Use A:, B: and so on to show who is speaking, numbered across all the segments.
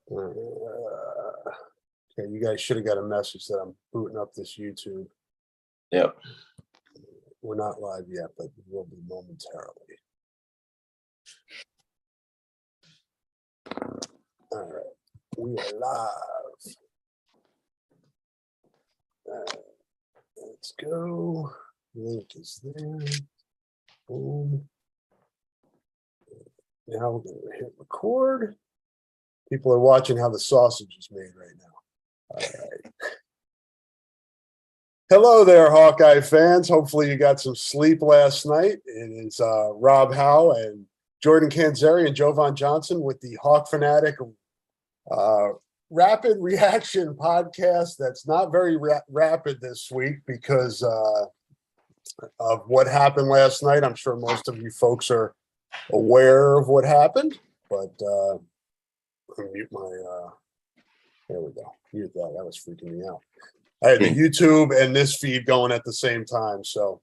A: Okay, you guys should have got a message that I'm booting up this YouTube.
B: Yep.
A: We're not live yet, but we will be momentarily. All right, we are live. Let's go. Link is there. Boom. Now we're going to hit record. People are watching how the sausage is made right now. All right. Hello there, Hawkeye fans. Hopefully you got some sleep last night. It is Rob Howe and Jordan Canzeri and Jovan Johnson with the Hawk Fanatic Rapid Reaction podcast. That's not very rapid this week because of what happened last night. I'm sure most of you folks are aware of what happened, but I'll mute my there we go. Mute that. That was freaking me out. I had the YouTube and this feed going at the same time. So,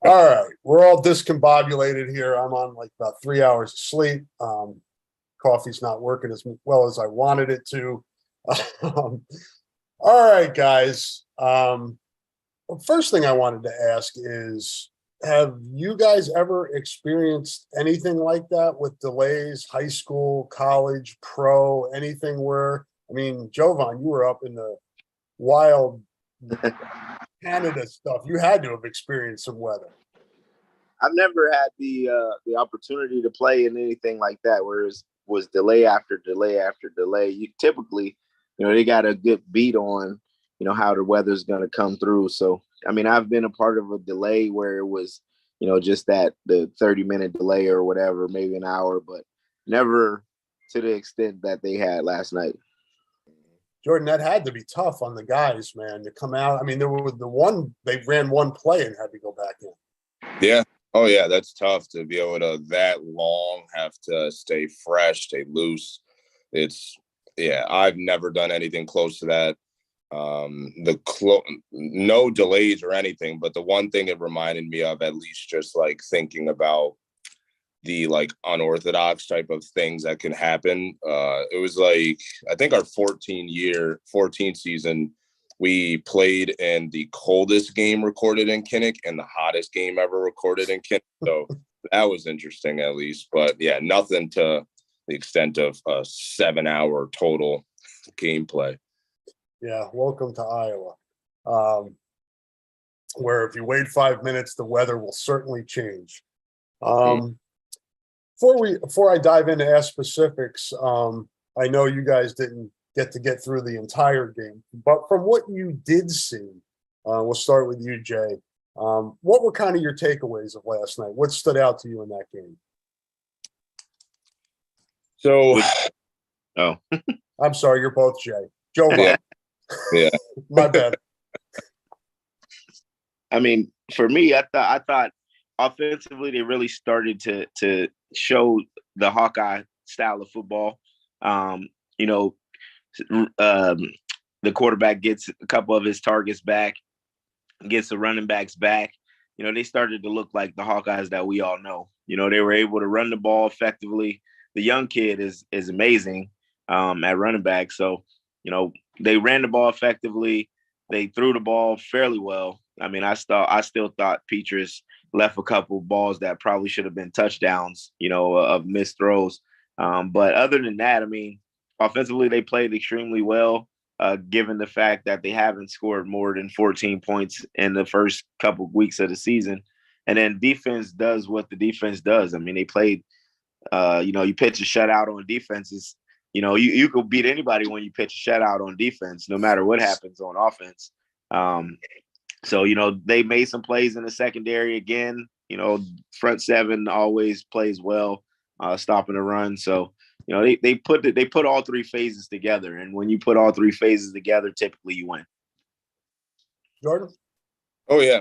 A: all right, we're all discombobulated here. I'm on like about 3 hours of sleep. Coffee's not working as well as I wanted it to. All right, guys. First thing I wanted to ask is, have you guys ever experienced anything like that with delays, high school, college, pro, anything where, I mean, Jovan, you were up in the wild Canada stuff. You had to have experienced some weather.
B: I've never had the opportunity to play in anything like that, where it was delay after delay after delay. You typically, they got a good beat on, how the weather's going to come through. So, I mean, I've been a part of a delay where it was, just that the 30-minute delay or whatever, maybe an hour, but never to the extent that they had last night.
A: Jordan, that had to be tough on the guys, man, to come out. I mean, there was they ran one play and had to go back in.
C: Yeah. Oh, yeah. That's tough to be able to that long have to stay fresh, stay loose. I've never done anything close to that. No delays or anything, but the one thing it reminded me of, at least just like thinking about the like unorthodox type of things that can happen. It was like, I think our 14 season, we played in the coldest game recorded in Kinnick and the hottest game ever recorded in Kinnick. So that was interesting at least, but yeah, nothing to the extent of a 7-hour total gameplay.
A: Yeah. Welcome to Iowa. Where if you wait 5 minutes, the weather will certainly change. Before I dive into ask specifics, I know you guys didn't get through the entire game, but from what you did see, we'll start with you, Jay. What were kind of your takeaways of last night? What stood out to you in that game?
C: So,
A: I'm sorry, you're both Jay. Joe,
C: yeah.
A: My bad.
B: I mean, for me, I thought offensively they really started to show the Hawkeye style of football. The quarterback gets a couple of his targets back, gets the running backs back. They started to look like the Hawkeyes that we all know. They were able to run the ball effectively. The young kid is amazing at running back. So, they ran the ball effectively. They threw the ball fairly well. I mean, I still thought Petrus left a couple balls that probably should have been touchdowns, of missed throws. But other than that, I mean, offensively, they played extremely well, given the fact that they haven't scored more than 14 points in the first couple of weeks of the season. And then defense does what the defense does. I mean, they played, you pitch a shutout on defenses. You could beat anybody when you pitch a shutout on defense, no matter what happens on offense. So, they made some plays in the secondary again. Front seven always plays well, stopping the run. So, they put all three phases together. And when you put all three phases together, typically you win.
A: Jordan?
C: Oh, yeah.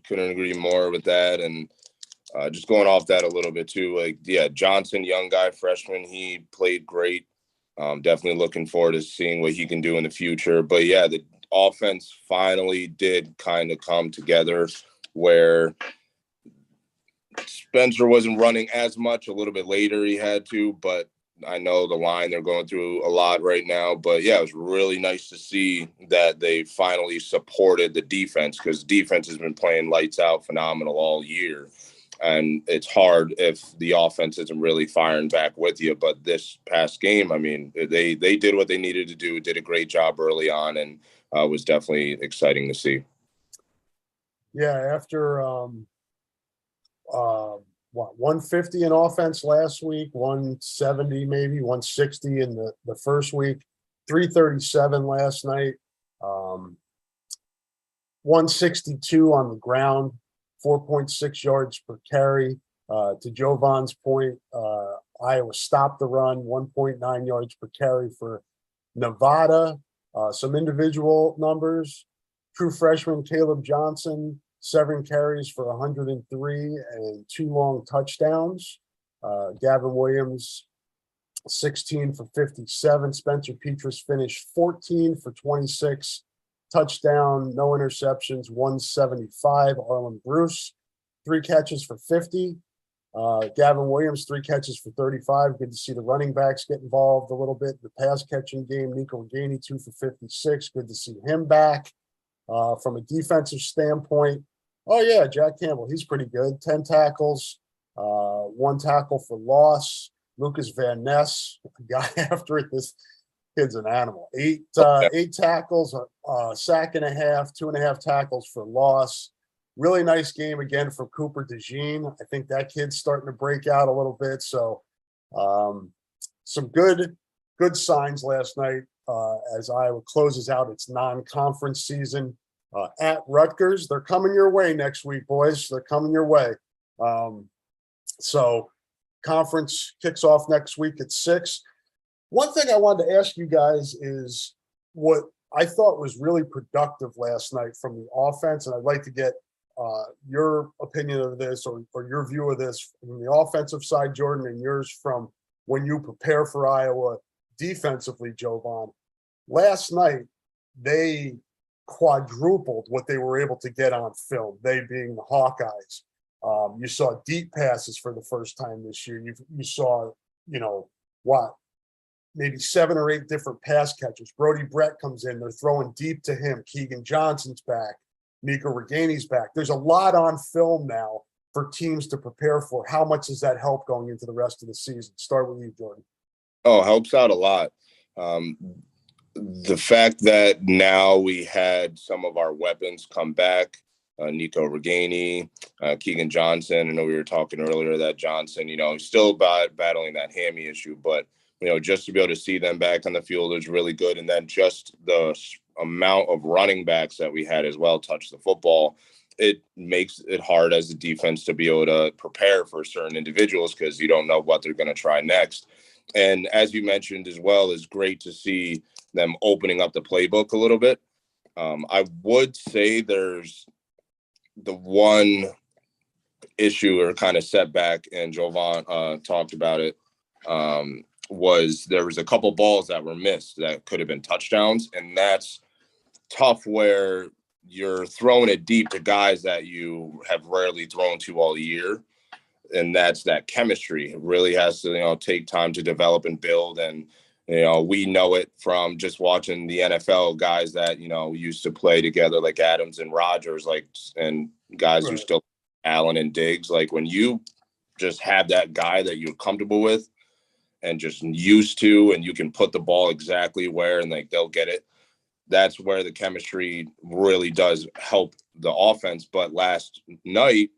C: Couldn't agree more with that. And just going off that a little bit too, Johnson, young guy, freshman, he played great. Definitely looking forward to seeing what he can do in the future. But yeah, the offense finally did kind of come together where Spencer wasn't running as much. A little bit later he had to, but I know the line, they're going through a lot right now, but yeah, it was really nice to see that they finally supported the defense, because defense has been playing lights out phenomenal all year. And it's hard if the offense isn't really firing back with you. But this past game, I mean, they did what they needed to do, did a great job early on, and was definitely exciting to see.
A: Yeah, after what 150 in offense last week, 170 maybe 160 in the first week, 337 last night, 162 on the ground, 4.6 yards per carry. To Jovan's point, Iowa stopped the run, 1.9 yards per carry for Nevada. Some individual numbers. True freshman Caleb Johnson, 7 carries for 103 and 2 long touchdowns. Gavin Williams, 16 for 57. Spencer Petras finished 14 for 26. Touchdown, no interceptions, 175. Arlen Bruce, 3 catches for 50. Gavin Williams, 3 catches for 35. Good to see the running backs get involved a little bit in the pass catching game. Nico Reganey, 2 for 56. Good to see him back. From a defensive standpoint, oh yeah, Jack Campbell, he's pretty good. 10 tackles, 1 tackle for loss. Lucas Van Ness, a guy after it. This kid's an animal. 8 tackles, sack and a half, 2.5 tackles for loss. Really nice game again for Cooper DeJean. I think that kid's starting to break out a little bit. So some good signs last night as Iowa closes out its non-conference season at Rutgers. They're coming your way next week, boys. They're coming your way. So conference kicks off next week at 6. One thing I wanted to ask you guys is what I thought was really productive last night from the offense, and I'd like to get your opinion of this or your view of this from the offensive side, Jordan, and yours from when you prepare for Iowa defensively, Jovan. Last night, they quadrupled what they were able to get on film, they being the Hawkeyes. You saw deep passes for the first time this year. You saw, maybe 7 or 8 different pass catchers. Brody Brett comes in. They're throwing deep to him. Keegan Johnson's back. Nico Reganey's back. There's a lot on film now for teams to prepare for. How much does that help going into the rest of the season? Start with you, Jordan.
C: Oh, helps out a lot. The fact that now we had some of our weapons come back, Nico Reganey, Keegan Johnson. I know we were talking earlier that Johnson, he's still battling that hammy issue, but, just to be able to see them back on the field is really good. And then just the amount of running backs that we had as well touch the football, it makes it hard as a defense to be able to prepare for certain individuals because you don't know what they're going to try next. And as you mentioned as well, it's great to see them opening up the playbook a little bit. I would say there's the one issue or kind of setback, and Jovan talked about it, was there was a couple balls that were missed that could have been touchdowns. And that's tough where you're throwing it deep to guys that you have rarely thrown to all year. And that's that chemistry. It really has to, take time to develop and build. And, we know it from just watching the NFL guys that, used to play together like Adams and Rodgers, and guys who still Allen and Diggs. Like when you just have that guy that you're comfortable with and just used to, and you can put the ball exactly where, and they'll get it. That's where the chemistry really does help the offense. But last night,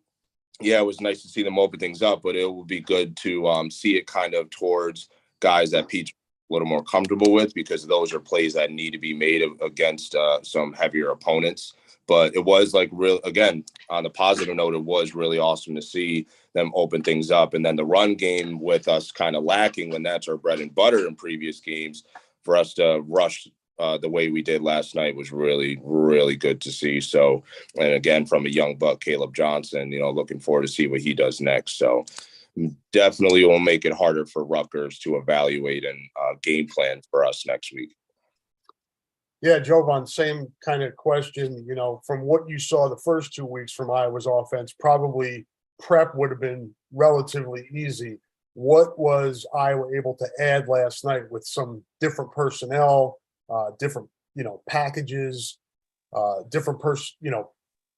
C: yeah, it was nice to see them open things up, but it would be good to see it kind of towards guys that Pete's a little more comfortable with, because those are plays that need to be made against some heavier opponents. But it was again, on the positive note, it was really awesome to see them open things up. And then the run game with us kind of lacking when that's our bread and butter in previous games, for us to rush the way we did last night was really, really good to see. So, and again, from a young buck, Caleb Johnson, looking forward to see what he does next. So definitely will make it harder for Rutgers to evaluate and game plan for us next week.
A: Yeah, Jovan, same kind of question. From what you saw the first 2 weeks from Iowa's offense, probably prep would have been relatively easy. what was Iowa able to add last night with some different personnel, different, packages, different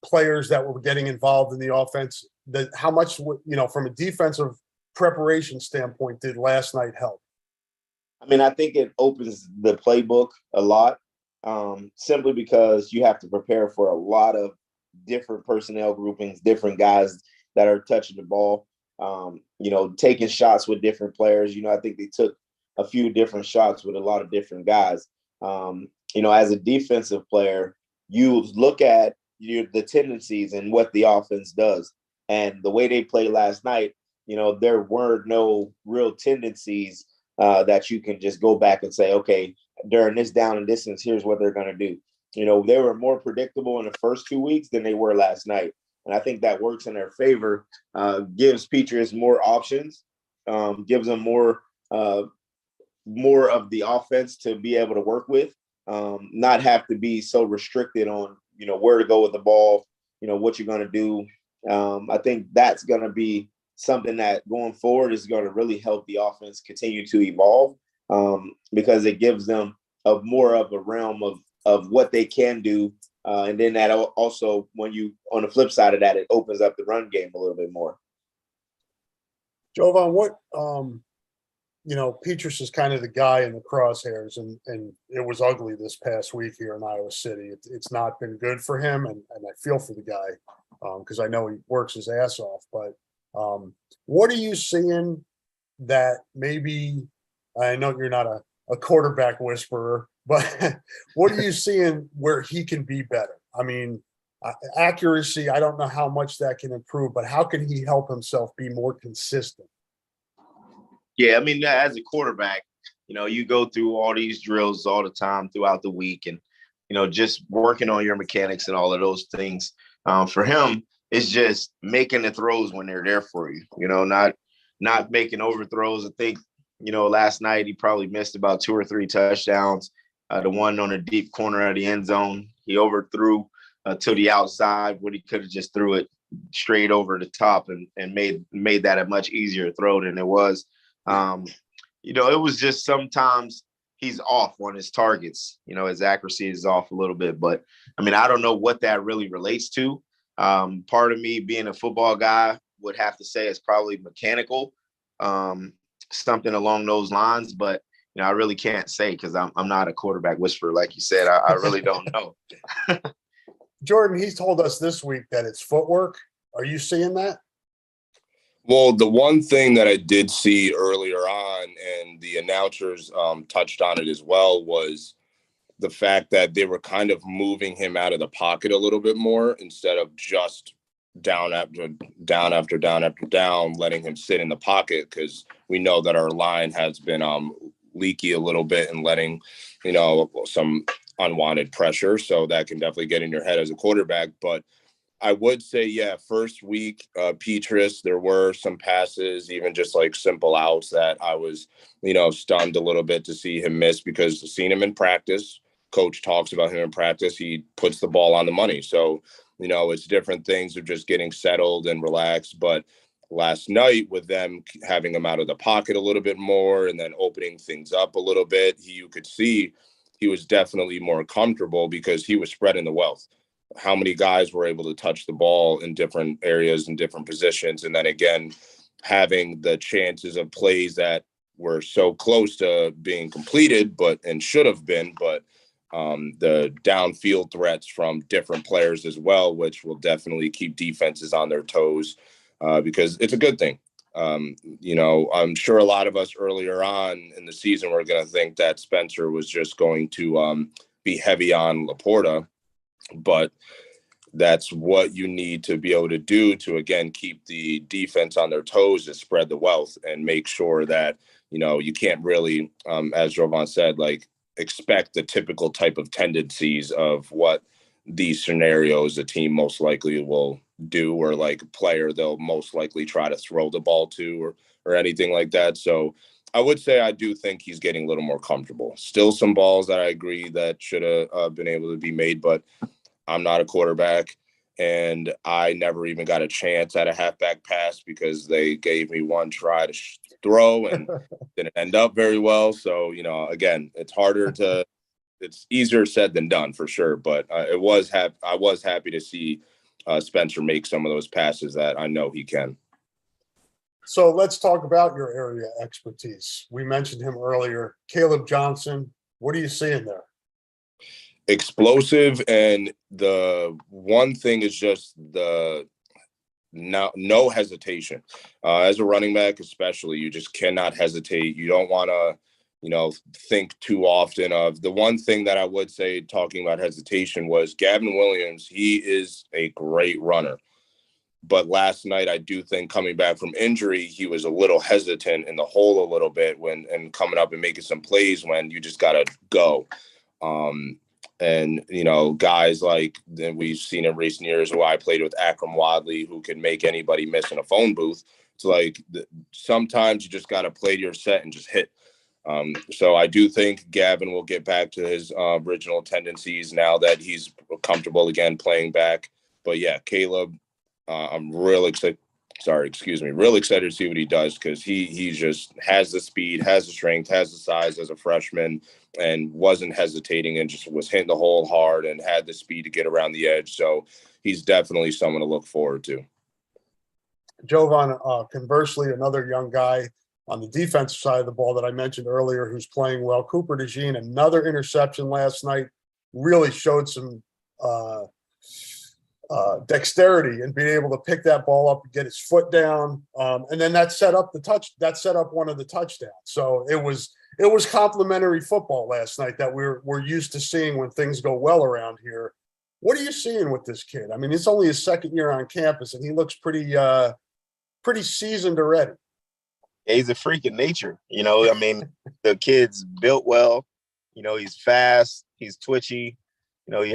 A: players that were getting involved in the offense? How much, from a defensive preparation standpoint, did last night help?
B: I mean, I think it opens the playbook a lot, simply because you have to prepare for a lot of different personnel groupings, different guys that are touching the ball, taking shots with different players. I think they took a few different shots with a lot of different guys. As a defensive player, you look at the tendencies and what the offense does. And the way they played last night, there were no real tendencies that you can just go back and say, okay, during this down and distance, here's what they're going to do. They were more predictable in the first 2 weeks than they were last night. And I think that works in their favor, gives Petras more options, gives them more of the offense to be able to work with, not have to be so restricted on, where to go with the ball, what you're going to do. I think that's going to be something that going forward is going to really help the offense continue to evolve, because it gives them more of a realm of what they can do. And then that also, when you, on the flip side of that, it opens up the run game a little bit more.
A: Jovan, what, Petras is kind of the guy in the crosshairs, and it was ugly this past week here in Iowa City. It's not been good for him, and I feel for the guy because I know he works his ass off. But what are you seeing that maybe, I know you're not a quarterback whisperer, but what are you seeing where he can be better? I mean, accuracy, I don't know how much that can improve, but how can he help himself be more consistent?
B: Yeah, I mean, as a quarterback, you go through all these drills all the time throughout the week, and, just working on your mechanics and all of those things. For him, it's just making the throws when they're there for you, not making overthrows. I think, last night he probably missed about 2 or 3 touchdowns. The one on the deep corner of the end zone, he overthrew to the outside when he could have just threw it straight over the top and made that a much easier throw than it was. It was just sometimes he's off on his targets. His accuracy is off a little bit, but I mean, I don't know what that really relates to. Part of me being a football guy would have to say it's probably mechanical, something along those lines, but I really can't say because I'm not a quarterback whisperer. Like you said, I really don't know.
A: Jordan, he's told us this week that it's footwork. Are you seeing that?
C: Well, the one thing that I did see earlier on, and the announcers touched on it as well, was the fact that they were kind of moving him out of the pocket a little bit more instead of just down after down after down after down, letting him sit in the pocket, because we know that our line has been leaky a little bit and letting, some unwanted pressure. So that can definitely get in your head as a quarterback. But I would say, yeah, first week, Petras, there were some passes, even just like simple outs that I was, stunned a little bit to see him miss, because seeing him in practice, coach talks about him in practice, he puts the ball on the money. So, it's different things of just getting settled and relaxed. But last night, with them having him out of the pocket a little bit more and then opening things up a little bit, you could see he was definitely more comfortable because he was spreading the wealth. How many guys were able to touch the ball in different areas and different positions. And then again, having the chances of plays that were so close to being completed, and should have been, but the downfield threats from different players as well, which will definitely keep defenses on their toes, because it's a good thing. I'm sure a lot of us earlier on in the season were going to think that Spencer was just going to be heavy on Laporta, but that's what you need to be able to do to, again, keep the defense on their toes, and spread the wealth and make sure that, you can't really, as Jovan said, like, expect the typical type of tendencies of what these scenarios the team most likely will do, or like a player they'll most likely try to throw the ball to, or anything like that. So I would say I do think he's getting a little more comfortable. Still some balls that I agree that should have been able to be made, but I'm not a quarterback. and I never even got a chance at a halfback pass because they gave me one try to throw and didn't end up very well. So, again, it's easier said than done for sure. But I was happy to see Spencer make some of those passes that I know he can.
A: So let's talk about your area expertise. We mentioned him earlier, Caleb Johnson. What are you seeing there?
C: Explosive, and the one thing is just the no hesitation. As a running back, especially, you just cannot hesitate. You don't want to, think too often of the one thing that I would say talking about hesitation was Gavin Williams. He is a great runner. But last night, I do think coming back from injury, he was a little hesitant in the hole a little bit and coming up and making some plays when you just got to go. And, guys like we've seen in recent years who I played with, Akram Wadley, who can make anybody miss in a phone booth. It's like sometimes you just got to play to your set and just hit. So I do think Gavin will get back to his original tendencies now that he's comfortable again playing back. But yeah, Caleb, I'm real excited. Real excited to see what he does because he just has the speed, has the strength, has the size as a freshman, and wasn't hesitating and just was hitting the hole hard and had the speed to get around the edge. So he's definitely someone to look forward to.
A: Jovan, conversely, another young guy on the defensive side of the ball that I mentioned earlier who's playing well, Cooper DeJean, another interception last night, really showed some dexterity and being able to pick that ball up and get his foot down. And then that set up one of the touchdowns. So it was complimentary football last night that we're used to seeing when things go well around here. What are you seeing with this kid? I mean, it's only his second year on campus and he looks pretty seasoned already.
D: He's a freak of nature. The kid's built well. He's fast, he's twitchy. He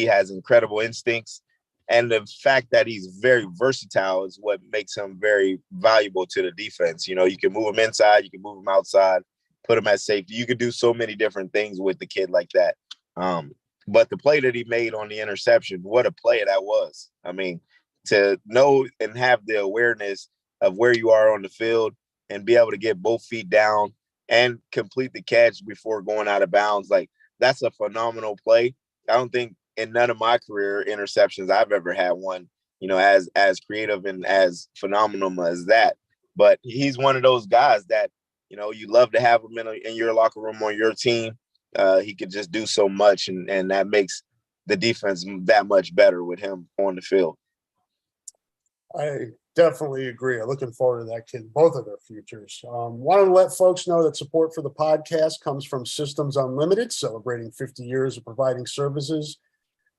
D: has incredible instincts. And the fact that he's very versatile is what makes him very valuable to the defense. You can move him inside, you can move him outside, put him at safety. You could do so many different things with the kid like that. But the play that he made on the interception, what a play that was. I mean, to know and have the awareness of where you are on the field and be able to get both feet down and complete the catch before going out of bounds, like that's a phenomenal play. I don't think in none of my career interceptions I've ever had one, as creative and as phenomenal as that. But he's one of those guys that, you love to have him in your locker room on your team. He could just do so much, and that makes the defense that much better with him on the field.
A: I definitely agree. I'm looking forward to that kid, both of their futures. Want to let folks know that support for the podcast comes from Systems Unlimited, celebrating 50 years of providing services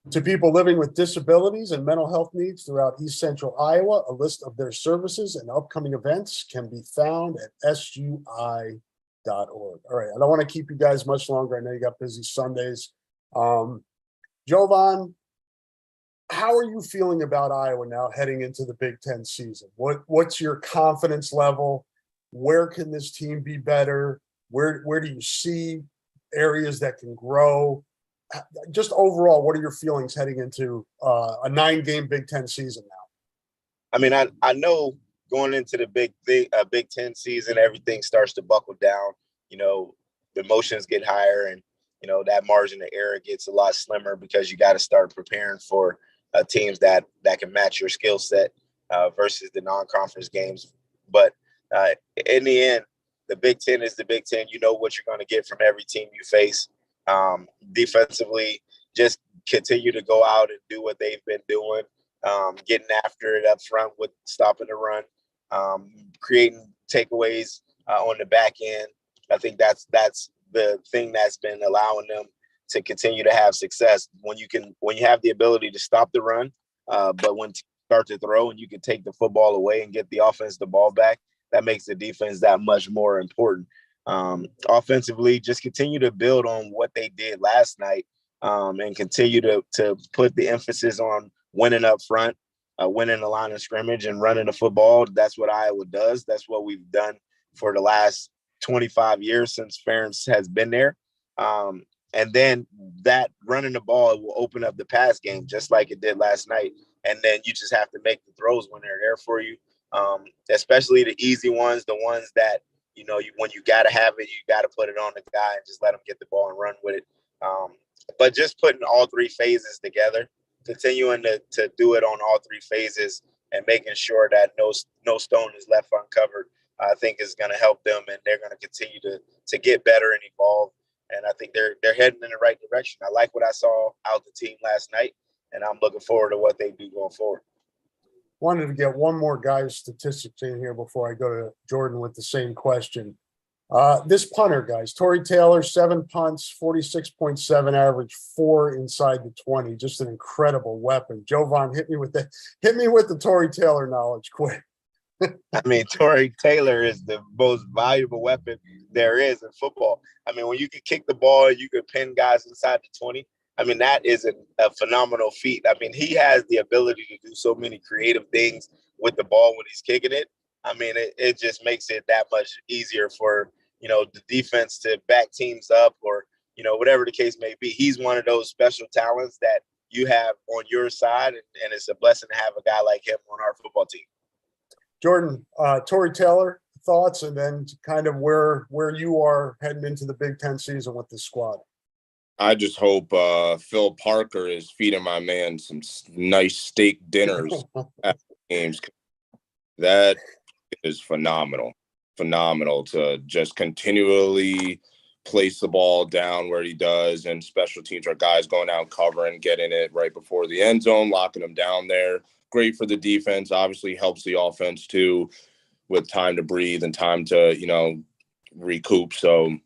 A: to people living with disabilities and mental health needs throughout East Central Iowa. A list of their services and upcoming events can be found at sui.org. All right, I don't want to keep you guys much longer. I know you got busy Sundays. Jovan, how are you feeling about Iowa now heading into the Big Ten season? What's your confidence level? Where can this team be better? Where do you see areas that can grow? Just overall, what are your feelings heading into a 9-game Big Ten season now?
D: I mean, I know going into the Big Ten season, everything starts to buckle down. The emotions get higher, and that margin of error gets a lot slimmer because you got to start preparing for teams that can match your skill set versus the non-conference games. But in the end, the Big Ten is the Big Ten. You know what you're going to get from every team you face. Defensively, just continue to go out and do what they've been doing, getting after it up front with stopping the run, creating takeaways on the back end. I think that's the thing that's been allowing them to continue to have success. When you have the ability to stop the run, but when to start to throw and you can take the football away and get the offense the ball back, that makes the defense that much more important. Offensively, just continue to build on what they did last night, and continue to put the emphasis on winning up front, winning the line of scrimmage and running the football. That's what Iowa does. That's what we've done for the last 25 years since Ferentz has been there. And then that running the ball will open up the pass game just like it did last night. And then you just have to make the throws when they're there for you, especially the easy ones, the ones that, when you got to have it, you got to put it on the guy and just let him get the ball and run with it. But just putting all three phases together, continuing to do it on all three phases and making sure that no stone is left uncovered, I think is going to help them, and they're going to continue to get better and evolve. And I think they're heading in the right direction. I like what I saw out the team last night, and I'm looking forward to what they do going forward.
A: Wanted to get one more guy's statistics in here before I go to Jordan with the same question. This punter, guys, Tory Taylor, 7 punts, 46.7 average, 4 inside the 20. Just an incredible weapon. Jovan, hit me with the Tory Taylor knowledge quick.
D: I mean, Tory Taylor is the most valuable weapon there is in football. I mean, when you can kick the ball, you can pin guys inside the 20. I mean, that is a phenomenal feat. I mean, he has the ability to do so many creative things with the ball when he's kicking it. I mean, it just makes it that much easier for, the defense to back teams up or, whatever the case may be. He's one of those special talents that you have on your side, and it's a blessing to have a guy like him on our football team.
A: Jordan, Tory Taylor, thoughts, and then kind of where you are heading into the Big Ten season with this squad.
C: I just hope Phil Parker is feeding my man some nice steak dinners at games. That is phenomenal to just continually place the ball down where he does, and special teams are guys going out covering, getting it right before the end zone, locking them down there. Great for the defense, obviously helps the offense too with time to breathe and time to, recoup. So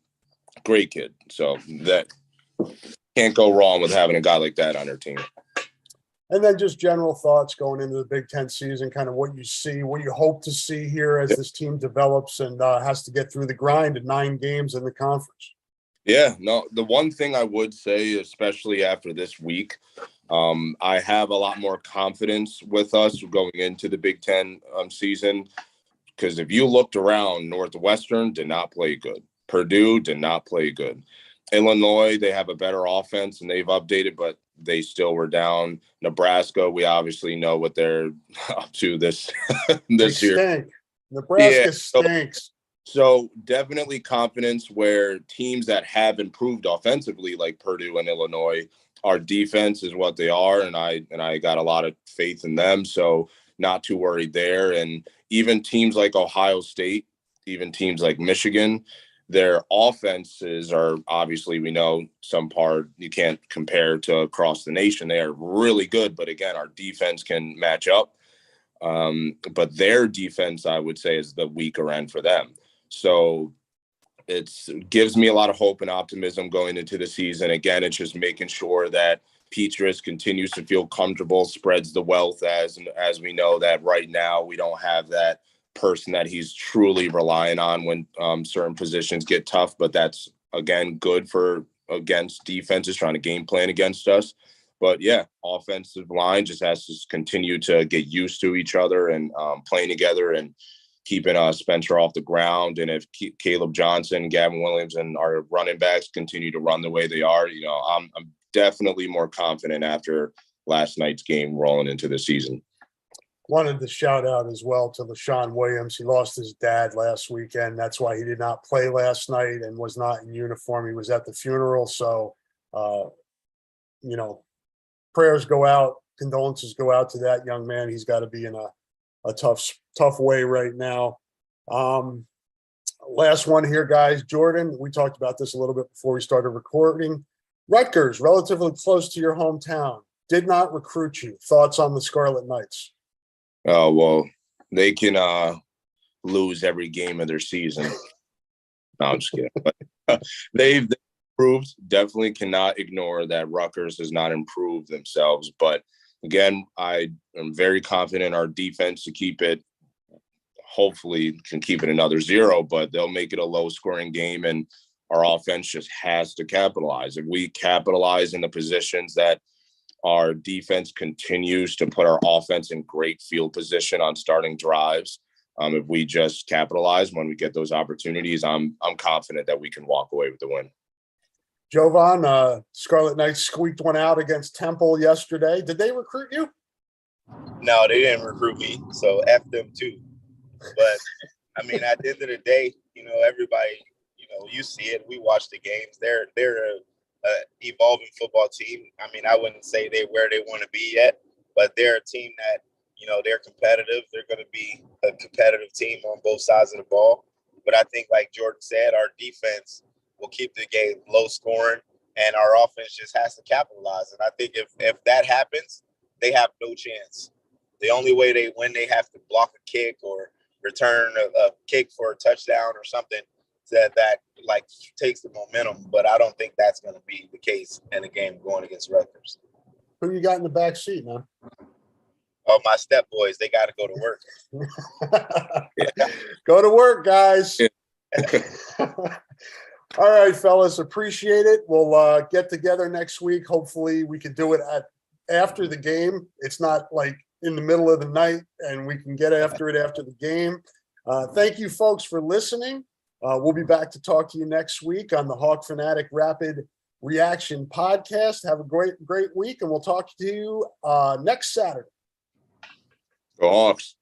C: great kid. So that can't go wrong with having a guy like that on your team.
A: And then just general thoughts going into the Big Ten season, kind of what you see, what you hope to see here as this team develops and has to get through the grind of 9 games in the conference.
C: Yeah, no, the one thing I would say, especially after this week, I have a lot more confidence with us going into the Big Ten season, because if you looked around, Northwestern did not play good. Purdue did not play good. Illinois, they have a better offense and they've updated, but they still were down. Nebraska, we obviously know what they're up to this year.
A: Stink. Nebraska stinks.
C: So definitely confidence where teams that have improved offensively, like Purdue and Illinois, our defense is what they are, and I got a lot of faith in them. So not too worried there. And even teams like Ohio State, even teams like Michigan, their offenses are obviously, we know, some part you can't compare to across the nation. They are really good, but again, our defense can match up. But their defense, I would say, is the weaker end for them. So it gives me a lot of hope and optimism going into the season. Again, it's just making sure that Petrus continues to feel comfortable, spreads the wealth, as we know that right now we don't have that person that he's truly relying on when certain positions get tough. But that's, again, good for against defenses trying to game plan against us. But yeah, offensive line just has to continue to get used to each other and playing together and keeping Spencer off the ground. And if Caleb Johnson, Gavin Williams, and our running backs continue to run the way they are, I'm definitely more confident after last night's game rolling into the season.
A: Wanted to shout out as well to LaShawn Williams. He lost his dad last weekend. That's why he did not play last night and was not in uniform. He was at the funeral. So, prayers go out, condolences go out to that young man. He's got to be in a tough way right now. Last one here, guys. Jordan, we talked about this a little bit before we started recording. Rutgers, relatively close to your hometown, did not recruit you. Thoughts on the Scarlet Knights?
C: Oh, well, they can lose every game of their season. No, I'm just kidding. But they've improved. Definitely cannot ignore that Rutgers has not improved themselves. But again, I am very confident in our defense to keep it. Hopefully can keep it another 0, but they'll make it a low scoring game, and our offense just has to capitalize. If we capitalize in the positions that our defense continues to put our offense in great field position on starting drives, if we just capitalize when we get those opportunities, I'm confident that we can walk away with the win.
A: Jovan, Scarlet Knights squeaked one out against Temple yesterday. Did they recruit you?
D: No, they didn't recruit me, so F them too. But I mean, at the end of the day, everybody, you see it. We watch the games. They're a evolving football team. I mean, I wouldn't say they're where they want to be yet, but they're a team that they're competitive. They're going to be a competitive team on both sides of the ball. But I think, like Jordan said, our defense will keep the game low scoring, and our offense just has to capitalize. And I think if that happens, they have no chance. The only way they win, they have to block a kick or return a kick for a touchdown or something that like takes the momentum. But I don't think that's going to be the case in a game going against Rutgers.
A: Who you got in the back seat, man?
D: Oh, my step boys, they got to go to work.
A: Go to work, guys. All right, fellas, appreciate it. We'll get together next week. Hopefully we can do it after the game. It's not like in the middle of the night, and we can get after it after the game. Thank you, folks, for listening. We'll be back to talk to you next week on the Hawk Fanatic Rapid Reaction Podcast. Have a great week, and we'll talk to you next Saturday.
C: Go Hawks.